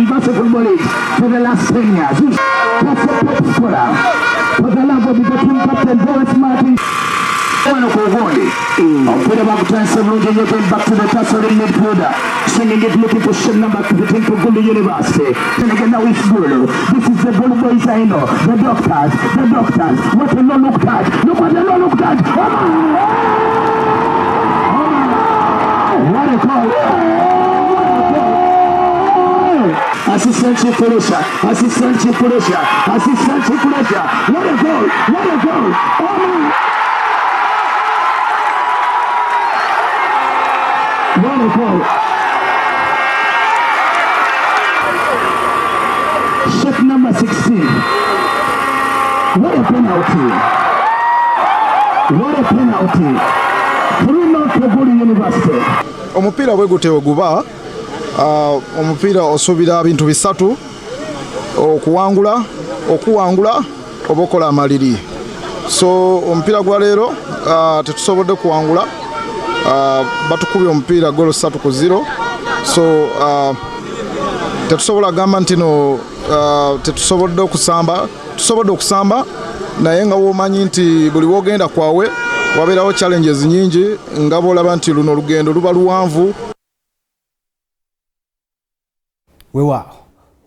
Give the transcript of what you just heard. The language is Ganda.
University Football League for the last 10 years. That's the top scorer. For the love of the team captain, Boris Martin. Mpira wa kutansa mmoja yote back to the tassel in midfielder. Sending it looking for shot number 15 for Gulu University. And again now it's Gulu. This is the Gulu boys I know. The doctors. What a look at. Look what the look at. What a call. Assistant Chief Felicia. What a goal. What a goal. Shot number 16. What a penalty. 3-0 to Gulu University. Omupiira bwe gutewe guba omupiira osuubira bintu bisatu: okuwangula oba okola amaliri. So omupiira gwa leero tetusobodde kuwangula, batukubye omupiira golo 3-0. So tetusobola gamba nti no tetusobodde okusamba, naye nga womanyi nti buli wogenda kwawe wabeerawo challenges nyingi, nga bolaba nti luno olugendo luba luwanvu. Weewaawo